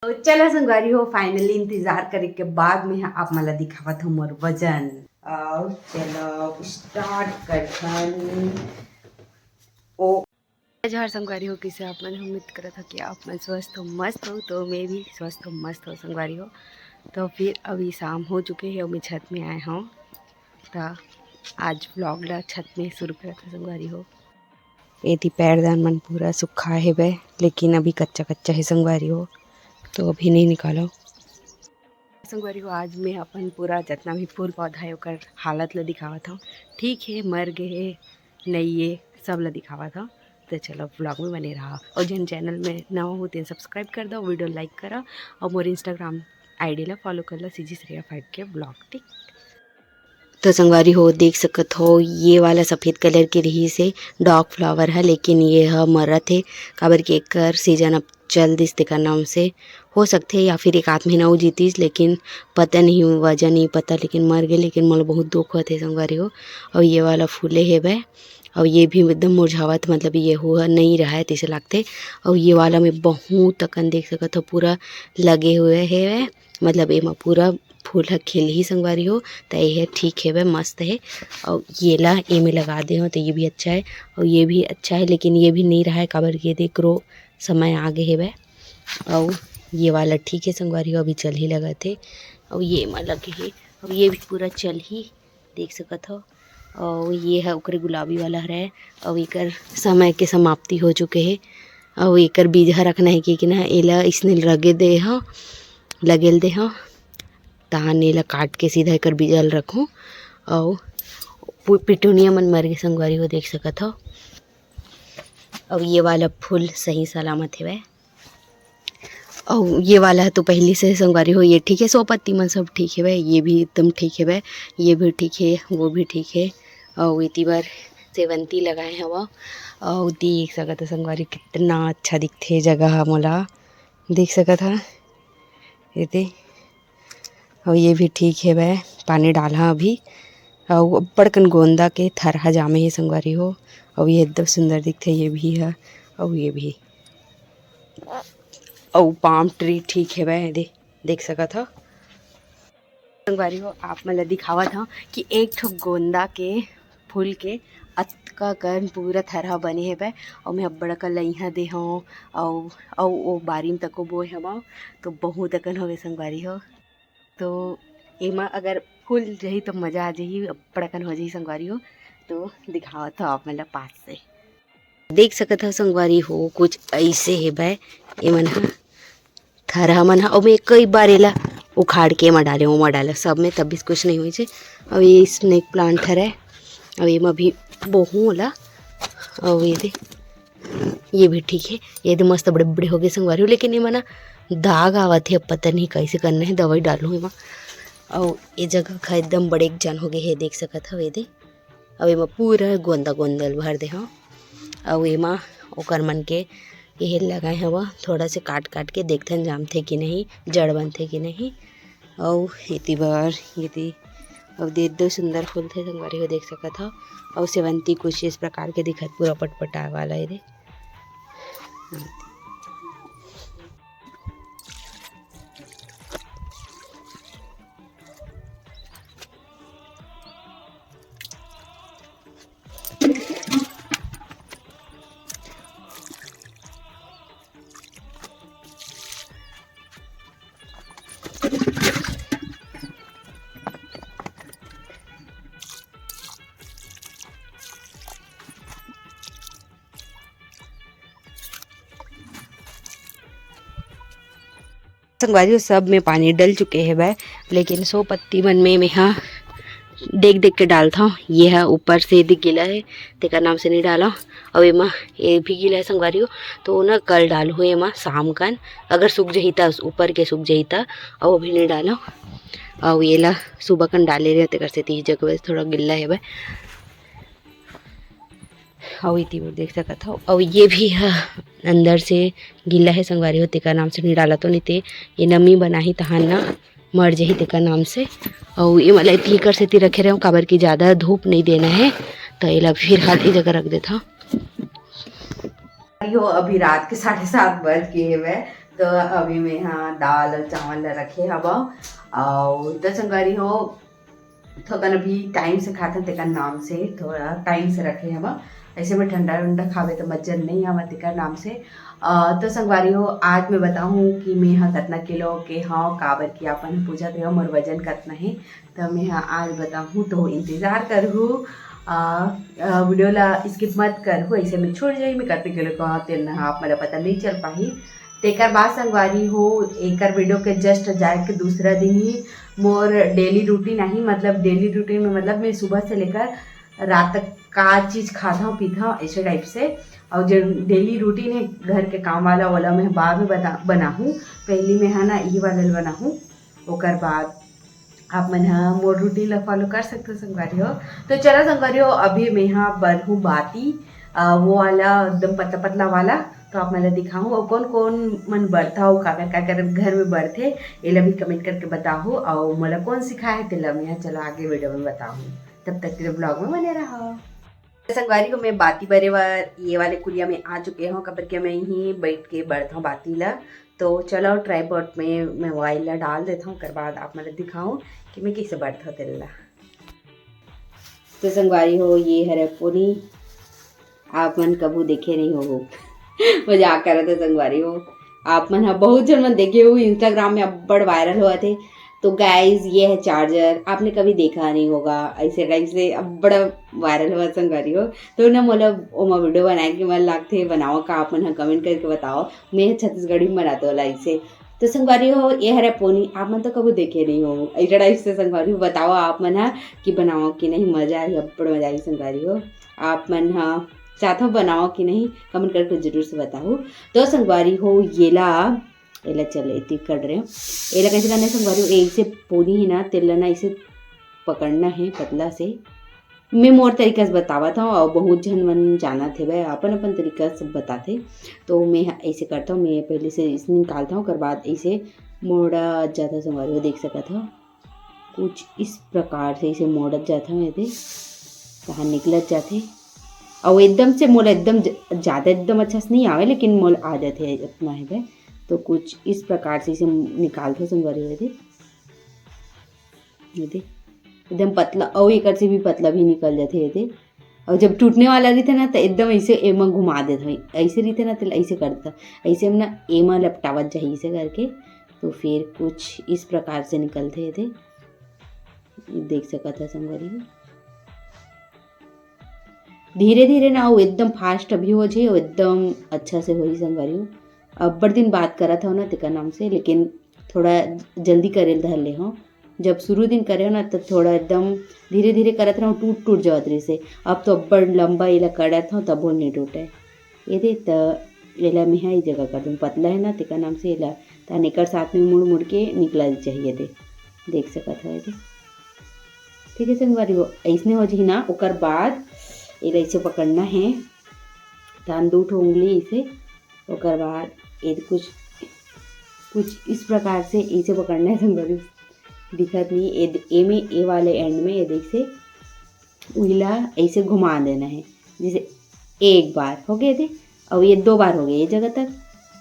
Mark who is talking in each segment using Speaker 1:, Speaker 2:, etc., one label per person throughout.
Speaker 1: तो चला संगवारी हो फाइनली इंतजार करे के बाद में आप मला दिखावत हो मोर वजन और चलो स्टार्ट करथन। ओ जहर संगवारी हो किसे आप मन उम्मीद करत हो कि आप मन स्वस्थ हो मस्त हो, तो मैं भी स्वस्थ हो मस्त हो संगवारी हो। तो फिर अभी शाम हो चुके हैं और मैं छत में आए हूँ। तो आज व्लॉग ला छत में शुरू करत हो संगवारी हो। ये थी पैरदान मन पूरा सूखा है बे, लेकिन अभी कच्चा कच्चा है संगवारी हो, तो अभी नहीं निकालो संगवारी हो। आज मैं अपन पूरा जितना भी फूल पौधा है ओकर हालत ला दिखावत हूँ। ठीक है, मर गए नहीं है सब ला दिखावत हूँ। तो चलो व्लॉग में बने रहा, और जिन चैनल में नवा हो तो सब्सक्राइब कर दो, वीडियो लाइक करो और मोर इंस्टाग्राम आईडी ला फॉलो कर लो CG श्रेया 5 के ब्लॉग। ठीक तो संगवारी हो देख सकत हो, ये वाला सफ़ेद कलर के रही से डॉग फ्लावर है, लेकिन ये ह मरत है काबर के एकर सीजन अब चल दिस तेकर नाम से हो सकते या फिर एक आध महीना हो जीतीस, लेकिन पता नहीं वजह नहीं पता, लेकिन मर गए। लेकिन मोला बहुत दुख होते संगवारी हो। और ये वाला फूले है बे, और ये भी एकदम मुरझावत, मतलब ये हुआ नहीं रहा है तैसे लगते। और ये वाला में बहुत अकन देख सकत हो पूरा लगे हुए है, मतलब एमा पूरा फूल ह खिल ही संगवारी हो। तो ये ठीक है वह मस्त है। और ये ला ए में लगा दे हो तो ये भी अच्छा है, और ये भी अच्छा है, लेकिन ये भी नहीं रहा है काबर के देख रो समय आगे है वह। और ये वाला ठीक है संगवारी हो, अभी चल ही लगा थे। और ये में लगे है, और ये भी पूरा चल ही देख सकत हो। और ये है ओकरे गुलाबी वाला है, और एकर समय के समाप्ति हो चुके है। और एकर बीज रखना है कि ना एला इसने लगे दे हो लगेल दे हो, तहां एला काट के सीधा एकर बीजल रखूँ। और पिटूनिया मन मर गए संगवारी हो देख सकत हो। और ये वाला फूल सही सलामत है वह। और ये वाला तो पहले से संगवारी हो ये ठीक है, 100 पत्ती मन सब ठीक है वह, ये भी एकदम ठीक है वह, ये भी ठीक है वो भी ठीक है। और इतनी बार सेवंती लगाए हवा, और देख सकत संगवारी कितना अच्छा दिखते जगह मोला देख सकत है ये। और ये भी ठीक है वह, पानी डाला अभी। और बड़कन गोंदा के थरहा जामे है संगवारी हो, और ये एकदम सुंदर दिखते ये भी है। और ये भी और पाम ट्री ठीक है वह देख सकत हो संगवारी हो। आप मतलब दिखावत हो कि एक ठो गोंदा के फूल के अतका कन पूरा थरहा बने है वह। और मैं अब्बड़ का लइहा दे हूँ, और वो बारी में तको बोए हवा, तो बहुत अकन होवे संगवारी हो। तो एमा अगर फूल रही तो मज़ा आ जाही, पड़कन हो जाही संगवारी हो। तो दिखावत हो आप मतलब पास से देख सकत हो संगवारी हो, कुछ ऐसे है बे ए मन ह थरहा मन ह। और मैं कई बार एला उखाड़ के एमा डाले सब में, तब भी कुछ नहीं हुई छे। और ये स्नेक प्लांट है, और एमा भी बोहू ओला। और ये भी ठीक है, ये तो मस्त बड़े बड़े हो गए संगवारी हो, लेकिन ये मना दाग आवत है, पता नहीं कैसे करना है, दवाई डालूँ एमा। और ये जगह का एकदम बड़े जन हो गए है देख सकत हो ये। अब एमा पूरा गोंदा गोंदल भर दे हाँ। और एमा ओकर मन के ये लगाए हवा, थोड़ा से काट काट के देखथन जामथे कि नहीं, जड़ बनथे कि नहीं। और इतनी बार ये और दो सुंदर फूल थे संगवारी हो देख सकत हो। और सेवंती कुछ इस प्रकार के दिखत पूरा पटपटा वाला ये। संगवारी हो सब में पानी डल चुके हैं वह, लेकिन 100 पत्ती मन में यहाँ देख देख के डालता हूँ। ये है ऊपर से यदि गीला है तेका नाम से नहीं डाला। और एमा ये भी गीला है संगवारी हो, तो ना कल डालू हो एमा शाम कन, अगर सूख जही था ऊपर के सूख जही था, और अभी नहीं डाला। और ये ला सुबह कन डाले रहे तेकर से 30 जगह थोड़ा गिल्ला है वह। और इतनी बार देख सकत हो। और ये भी है अंदर से गीला है संगवारी हो, तेका नाम से नहीं डाला तो नहीं ते ये नमी बना ही तहां ना मर जाही तेका नाम से। और ये मतलब इतनी कर से रखे रहे काबर की ज़्यादा धूप नहीं देना है, तो ये फिर खाली जगह रख देता। अभी रात के 7:30 बज गए हैं वह, तो अभी मैं यहाँ दाल और चावल रखे हवा और तो संगवारी हो थोड़ा अभी टाइम से खाता तेका नाम से थोड़ा टाइम से रखे हवा। ऐसे में ठंडा ठंडा खावे तो मजा नहीं आवा तेका नाम से। तो संगवारी हो आज मैं बताऊँ कि मैं यहाँ कितना किलो के हाँ काबर की अपन पूछा थे मोर वजन कितना है तो मैं यहाँ आज बताऊँ तो इंतज़ार करूँ। वीडियो ला स्किप मत करूँ ऐसे में छोड़ जाई मैं कितने किलो का तेल आप मेरा पता नहीं चल पाही। तेकर बाद संगवारी हो एक वीडियो के जस्ट जाए के दूसरा दिन ही मोर डेली रूटीन आई मतलब डेली रूटीन में मतलब मैं सुबह से लेकर रात तक का चीज़ खाता हूँ पीता हूँ ऐसे टाइप से। और जो डेली रूटीन है घर के काम वाला मैं बाद में बनाऊँ पहली में है ना ये वाला बनाऊँ ओकर बाद आप मन हाँ मोर रूटीन ला फॉलो कर सकते हो संगवारी हो। तो चलो संगवारी हो अभी मैं यहाँ बनूँ बाती वो वाला एकदम पतला पतला वाला तो आप मैं दिखाऊँ और कौन कौन मन बढ़ता हो क्या कर घर में बढ़ते ये भी कमेंट करके बताओ और मतलब कौन सिखाया तेला मैं चलो आगे वीडियो में बताऊँ। तब तक के ब्लॉग में बने रहो। संगवारी को मैं बाती बरे ये वाले कुलिया में आ चुके हूँ कबर के मैं यहीं बैठ के बढ़ता हूँ बाती ला। तो चलो ट्राईपॉड में मैं मोबाइल ला डाल देता हूँ उसके बाद आप मैं दिखाऊँ कि मैं कैसे बढ़ता हूँ तेल ला। तो संगवारी हो ये हरे पूरी आप मन कबू देखे नहीं हो मजाक कर रहे थे संगवारी हो आप मन बहुत जन मन देखे हो इंस्टाग्राम में अब बड़ वायरल हुआ थे। तो गाइज ये है चार्जर आपने कभी देखा नहीं होगा ऐसे टाइप से अब बड़ा वायरल हुआ संगवारी हो। तो ना मतलब ओमा वीडियो बनाए कि मन लागते बनाओ का आप मन कमेंट करके बताओ मैं छत्तीसगढ़ी में बनाते वाला ऐसे। तो संगवारी हो ये हरे पोनी आप मन तो कभी देखे नहीं हो ऐसा टाइप से संगवारी हो बताओ आप मन हा कि बनाओ कि नहीं मजा आई अब बड़ा मजा आई संगवारी हो आप मन हा चाहते हो बनाओ कि नहीं कमेंट करके जरूर से बताओ। तो संगवारी हो एला चल इतनी कर रहे हो एला कैसे करना है संगवारी हो एक से पोनी है ना तेल ना इसे पकड़ना है पतला से मैं मोर तरीका से बतावा था और बहुत जन मन जाना थे वह अपन अपन तरीका से बताते। तो मैं ऐसे करता हूँ मैं पहले से इसे निकालता हूँ कर बाद ऐसे मोड़ा जाता संगवारी हो देख सका था कुछ इस प्रकार से इसे मोड़त जाता हूँ यदि कहाँ निकलत जाते और एकदम से मोल एकदम ज़्यादा एकदम अच्छा से नहीं आवे लेकिन मोल आ जाते इतना है वह। तो कुछ इस प्रकार से इसे निकालते संगवारी हो ये एकदम पतला और एक से भी पतला भी निकल जाते ये। और जब टूटने वाला रहता ना तो एकदम ऐसे एमा घुमा देता ऐसे रहते ना तो ऐसे करता ऐसे में ना एमा लपटावत जाए ऐसे करके तो फिर कुछ इस प्रकार से निकलते ये देख सका था संगवारी हो। धीरे धीरे ना वो एकदम फास्ट अभी हो जाए एकदम अच्छा से हो संगवारी हो। अब बड़ दिन बात करा था ना तेका नाम से लेकिन थोड़ा जल्दी करे धर ले हो जब शुरू दिन करे हो ना तो थोड़ा एकदम धीरे धीरे करत रहो टूट जाओ रही से। अब तो बड़ लंबा इला करत हो तब वो नहीं टूटे ये तो एला मैं ही जगह कर दूँ पतला है ना तेका नाम से एला तो निकर साथ में मुड़ मुड़ के निकला चाहिए देख सका था ये ठीक है संगवारी हो ऐसने हो जी ना ओकर बाद एला इसे पकड़ना है तान दो उंगली इसे ओकर बाद ये कुछ इस प्रकार से इसे पकड़ना है संगवारी दिखत नहीं ए में ए वाले एंड में ये देख से उहिला ऐसे घुमा देना है जैसे एक बार हो गए थे और ये 2 बार हो गए ये जगह तक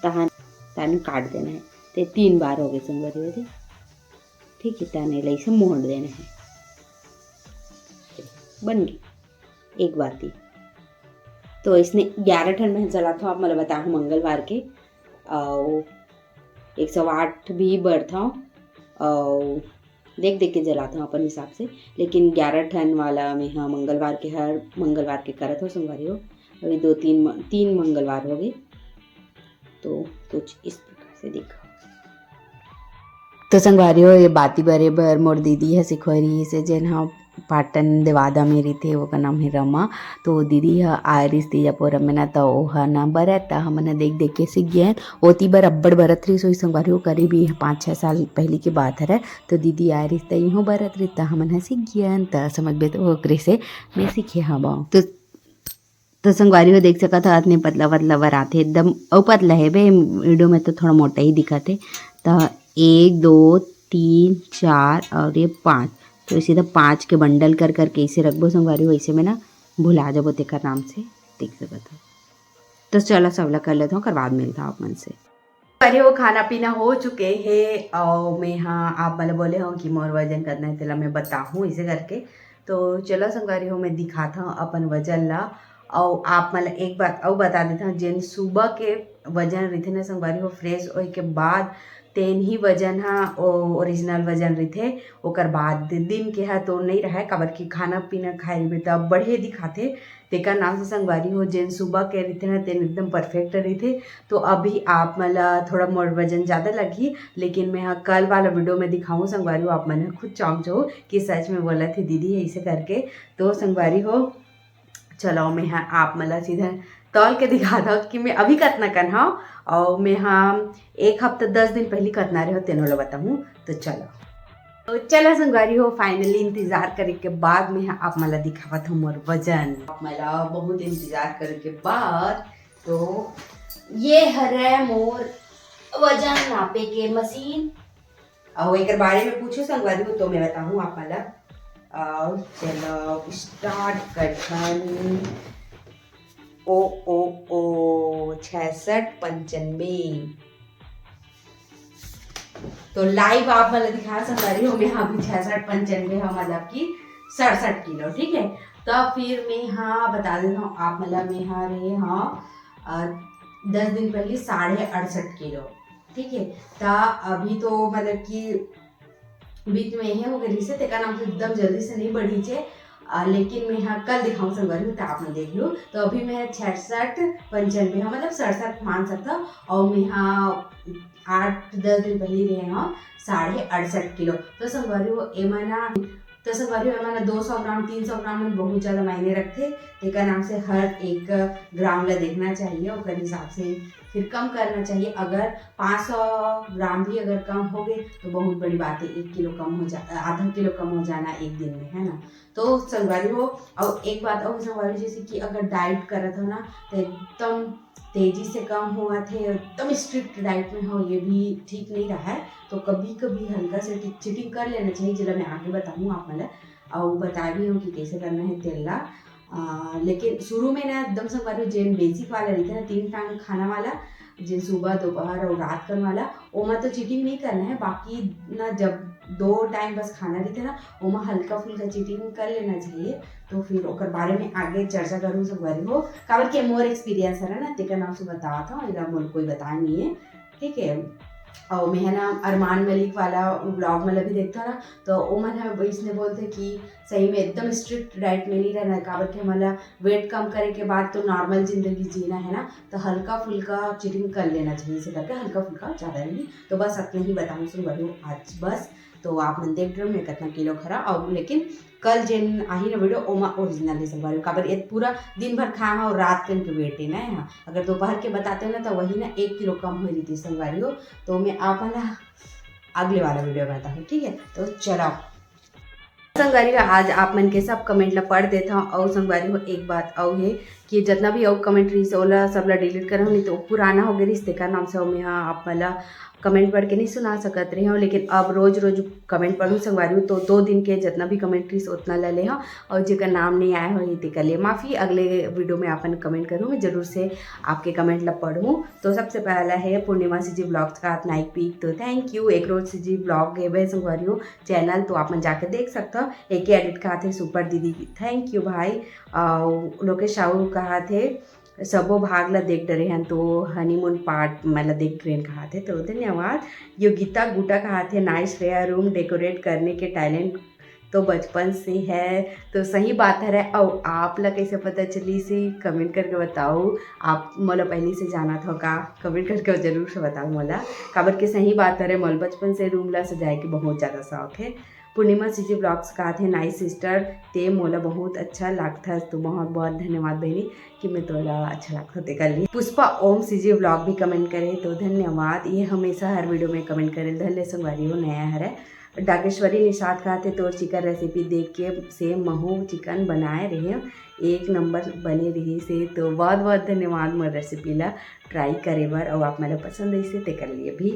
Speaker 1: तान काट देना है तो 3 बार हो गए संगवारी हो ठीक है ताने ऐसे मोड़ देना है बन गई एक बात ही। तो इसने 11 ठन में जला था आप मतलब बताऊँ मंगलवार के और 108 भी बढ़ता हूँ और देख के जलाता हूँ अपन हिसाब से लेकिन 11 ठन वाला में हाँ मंगलवार के हर मंगलवार के करत हो संगवारी हो अभी 2-3 मंगलवार हो गए तो कुछ इस प्रकार से देखो। तो संगवारी हो ये बाती बरे बर मोर दीदी है सिखोरी से जेन हाँ पाटन देवादा मेरी थे वो का नाम है रमा। तो दीदी है आयरिस तीजापुर में ना तो वह ना बरत हमने देख के सीख गए ओती बर अब्बड़ बरत रही सोई संगवारी हो करीब 5-6 साल पहले की बात है। तो दीदी आयरिस तो यूँ बरत रही तो हमने सीख गए तो समझ बे तो ओकरे से मैं सीखे हाँ तो संगवारी हो देख सका था इतने पतला पतला बराते एकदम और पतला है बे वीडियो में तो थोड़ा मोटा ही दिखा थे। तो 1 2 3 4 और ये 5 तो इसी तरह 5 के बंडल कर करके इसे रखबो संगवारी हो ऐसे में ना भुला जाबो तेकर नाम से देख सकत हो। तो चलो सबला कर लेता हूँ कर बाद मिलता हूँ आप मन से। अरे वो खाना पीना हो चुके हैं और मैं हाँ आप मतलब बोले हो कि मोर वजन करना है तेला मैं बताऊँ इसे करके। तो चलो संगवारी हो मैं दिखाता हूँ अपन वजन ला। और आप मतलब एक बात और बता देता हूँ जिन सुबह के वजन रही ना संगवारी हो फ्रेश होए के बाद तेन ही वजन हाँ ओरिजिनल वजन रही ओकर बाद दिन के हा तो नहीं रहा काबर की खाना पीना खाए में तब बढ़े दिखाते तेकर नाम से संगवारी हो जिन सुबह के रही ना तेन एकदम परफेक्ट रही थे। तो अभी आप मतलब थोड़ा मोर वजन ज़्यादा लगी लेकिन मैं हाँ कल वाला वीडियो में दिखाऊँ संगवारी हो आप मैंने खुद चौंक जाओ कि सच में बोला थी दीदी है इसे करके। तो संगवारी हो चलो मैं हाँ आप मतलब सीधा तौल के दिखा दो कि मैं अभी कतना कन हाँ और मैं हाँ एक हफ्ता 10 दिन पहले कतना रहे हो तेनों बताऊँ। तो चलो संगवारी हो फाइनली इंतजार करे के बाद में आप मला दिखावत हूँ मोर वजन। मला बहुत इंतजार करे के बाद तो ये हरे मोर वजन नापे के मशीन और एक बारे में पूछो संगवारी हो तो मैं बताऊँ आप मला। चलो स्टार्ट करथन। ओ ओ ओ 66-95 तो लाइव आप मतलब दिखा संगवारी हो मैं हाँ भी 66-95 हाँ मतलब की 67 किलो ठीक है। तो फिर मैं हाँ बता देता हूँ आप मतलब मैं हाँ रहे हाँ 10 दिन पहले 68.5 किलो ठीक है। तो अभी तो मतलब कि बीच में यही हो गई से तेका नाम से एकदम जल्दी से नहीं बढ़ी छे लेकिन मैं हाँ कल दिखाऊँ संगवारी हूँ तो आपने देख लो। तो अभी मैं 66-95 हाँ मतलब 67 मान सकता और मैं हाँ 8-10 दिन पहले रहे हाँ 68.5 किलो। तो संगवारी हो एमाना तो संगवारी हो एमाना 200 ग्राम 300 ग्राम में बहुत ज़्यादा मायने रखते तेका नाम से हर एक ग्राम ला देखना चाहिए और हिसाब से फिर कम करना चाहिए। अगर 500 ग्राम भी अगर कम हो गए तो बहुत बड़ी बात है 1 किलो कम हो जा आधा किलो कम हो जाना एक दिन में है ना। तो संगवारी हो और एक बात और संगवारी जैसे कि अगर डाइट करत हो ना तो एकदम तेजी से कम हुआ थे एकदम स्ट्रिक्ट डाइट में हो ये भी ठीक नहीं रहा है। तो कभी कभी हल्का से चीटिंग कर लेना चाहिए जिला मैं आगे बताऊँ आप मतलब और बता भी हूँ कि कैसे करना है तेला। लेकिन शुरू में ना एकदम संगवारी हो जेन बेसिक वाला रहता है ना 3 टाइम खाना वाला जिन सुबह दोपहर और रात कर वाला ओमा तो चीटिंग नहीं करना है। बाकी ना जब 2 टाइम बस खाना रहते ना ओमा हल्का फुल्का चीटिंग कर लेना चाहिए। तो फिर ओकर बारे में आगे चर्चा करूँ संगवारी हो काबर के मोर एक्सपीरियंस है ना तेका नाम से बतावा था इला मोर कोई बताया नहीं है ठीक है। और मैं ना अरमान मलिक वाला ब्लॉग में भी देखता ना तो वो मन इसने बोलते कि सही में एकदम स्ट्रिक्ट डाइट में नहीं रहना है काबर के हमारा वेट कम करे के बाद तो नॉर्मल जिंदगी जीना है ना। तो हल्का फुल्का चीटिंग कर लेना चाहिए इसे करके हल्का फुल्का ज़्यादा नहीं। तो बस अपने ही बताऊँ सुन बढ़ू आज बस। तो आप मन देख रहे हो मैं कितना किलो खरा और लेकिन कल जेन आही ना वीडियो ओमा ओरिजिनल है संगवारी काबर ये पूरा दिन भर खाया और रात के वेट है ना यहाँ अगर दोपहर के बताते हो ना तो वही ना 1 किलो कम हो रही थी संगवारी हो। तो मैं आप ना अगले वाला वीडियो बनाता हूँ ठीक है। तो चलो संगवारी हो आज आप मन के सब कमेंट ला पढ़ देता हूँ और संगवारी हो एक बात और है कि जितना भी और कमेंट रही ओला सब ला डिलीट करो नहीं तो पुराना हो गया रिश्ते का नाम से मैं हाँ आप मला कमेंट पढ़ के नहीं सुना सकत रही हूँ लेकिन अब रोज़ रोज़ कमेंट पढ़ूँ संगवारी हूँ तो 2 दिन के जितना भी कमेंट रही उतना ले ले हाँ और जेकर नाम नहीं आया हो तो कर लिए माफ़ी। अगले वीडियो में आपन कमेंट करूँ मैं जरूर से आपके कमेंट ला पढ़ूँ। तो सबसे पहला है पूर्णिमा सी जी ब्लॉग्स का नाइक पीक तो थैंक यू। एक रोज सी जी ब्लॉग है वह संगवारी हो चैनल तो आप जाके देख सकते हो। एक एडिट कहा थे सुपर दीदी थैंक यू भाई। लोकेश साहू कहा थे सबो भाग ला देख डरे हैं तो हनीमून पार्ट मतलब देख रहे कहा थे तो धन्यवाद। योगिता गुटा कहा थे नाइस रेयर रूम डेकोरेट करने के टैलेंट तो बचपन से है। तो सही बात है और आप ला कैसे पता चली से कमेंट करके बताओ। आप मोला पहले से जाना था का कमेंट करके जरूर से बताओ मोला काबर के सही बात है मोल बचपन से रूम ला सजाए के बहुत ज़्यादा शौक है। पूर्णिमा सीजी ब्लॉग्स का थे नाइस सिस्टर ते मोला बहुत अच्छा लगता तो बहुत बहुत धन्यवाद बहनी कि मैं तोला अच्छा लगता ते कर ली। पुष्पा ओम सीजी ब्लॉग भी कमेंट करे तो धन्यवाद। ये हमेशा हर वीडियो में कमेंट करे धन्य संगवारी हो नया है। डाकेश्वरी निषाद कहा थे तो चिकन रेसिपी देख के से महू चिकन बनाए रहे एक नंबर बने रही से तो बहुत बहुत धन्यवाद मोर रेसिपी ला ट्राई करे बार और आप मेरा पसंद ऐसे ते कर लिए भी।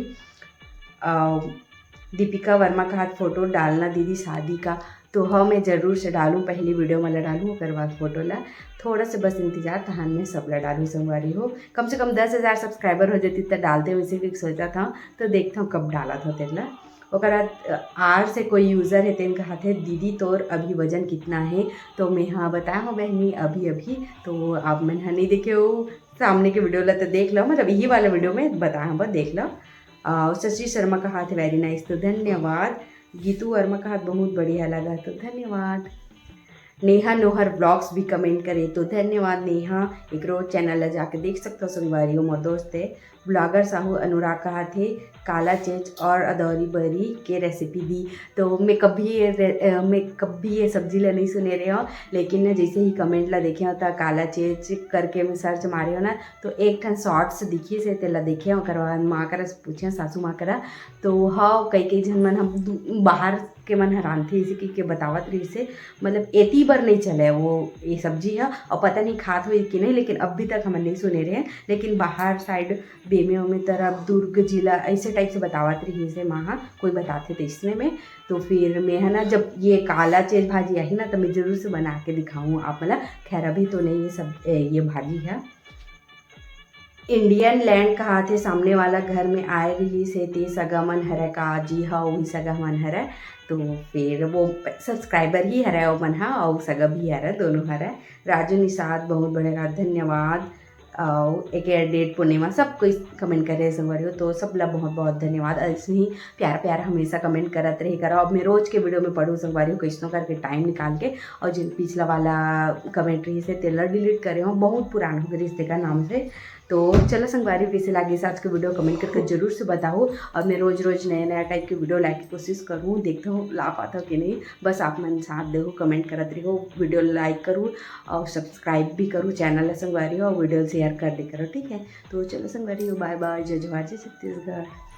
Speaker 1: दीपिका वर्मा का हाथ फोटो डालना दीदी शादी का तो हाँ मैं ज़रूर से डालूँ, पहली वीडियो में डालूँ ओकर बाद फोटो ला थोड़ा से बस इंतजार तहान में सब ला डालूँ संगवारी हो। कम से कम 10,000 सब्सक्राइबर हो जाती तब डालते वैसे भी सोचा था, तो देखता हूँ कब डाला था तेला। ओकर बाद आर से कोई यूज़र है तेन कहा थे दीदी तोर अभी वजन कितना है, तो मैं हाँ बताया हूँ बहनी अभी तो आप मैंने नहीं देखे हो सामने के वीडियो ला तो देख लो, मतलब यही वाला वीडियो में बताया बस देख लो। शशि शर्मा का हाथ वेरी नाइस, तो धन्यवाद। गीतू वर्मा का हाथ बहुत बढ़िया लगा, तो धन्यवाद। नेहा नोहर ब्लॉग्स भी कमेंट करे, तो धन्यवाद नेहा। एक रोज चैनल जाके देख सकते हो संगवारी हो। मोर दोस्त है ब्लॉगर साहू अनुराग का हाथ है काला चेच और अदौरी बरी के रेसिपी दी, तो मैं कभी ये सब्जी ला नहीं सुने रहे हो, लेकिन जैसे ही कमेंट ला देखे हो तो काला चेच करके मैं सर्च मारे हो ना, तो एक ठन शॉर्ट्स दिखी से तेला देखे हो। करवा माँ करा पूछे सासू माँ करा, तो हाँ कई जन मन हम बाहर के मन हैरान थे इसे कि बतावत रही से, मतलब एती बार नहीं चले वो ये सब्जी है और पता नहीं खात हुई कि नहीं, लेकिन अभी तक हम नहीं सुने रहे हैं। लेकिन बाहर साइड बेमे में तरफ दुर्ग जिला ऐसे टाइप से बतावत रही से माँ कोई बताते थे इसमें में। तो फिर मैं है ना जब ये काला चेज भाजी आई ना तो मैं ज़रूर से बना के दिखाऊँ आप, मतलब खैर अभी तो नहीं ये सब ये भाजी है। इंडियन लैंड कहा थे सामने वाला घर में आए रही से ते सगा मन हरे का, जी हाँ वही सगा मन हरे, तो फिर वो सब्सक्राइबर ही हरा वो मन हा और सगा भी हरा दोनों हरा। राजू निषाद बहुत बड़ेगा धन्यवाद। और एक डेट पूर्णिमा सब कोई कमेंट कर रहे हैं संगवारी हो, तो सब ला बहुत बहुत धन्यवाद। ऐसे ही प्यार हमेशा कमेंट करत रहे करो। अब मैं रोज़ के वीडियो में पढ़ूँ संगवारी हो कैसनो करके टाइम निकाल के, और जिन पिछला वाला कमेंट रही से तेलर डिलीट करे हो बहुत पुराना हो गई रिश्ते का नाम से। तो चलो संगवारी कैसे लगी आज के वीडियो कमेंट करके जरूर से बताओ। और मैं रोज़ नया टाइप के वीडियो लाने की कोशिश करूँ, देखता हूँ ला पाता हो कि नहीं। बस आप मन साथ देखो कमेंट करत रहो, वीडियो लाइक करूँ और सब्सक्राइब भी करूँ चैनल संगवारी हो, और वीडियो शेयर कर दे करो, ठीक है। तो चलो संगवारी हो, बाय बाय, जय जवाहर जय छत्तीसगढ़।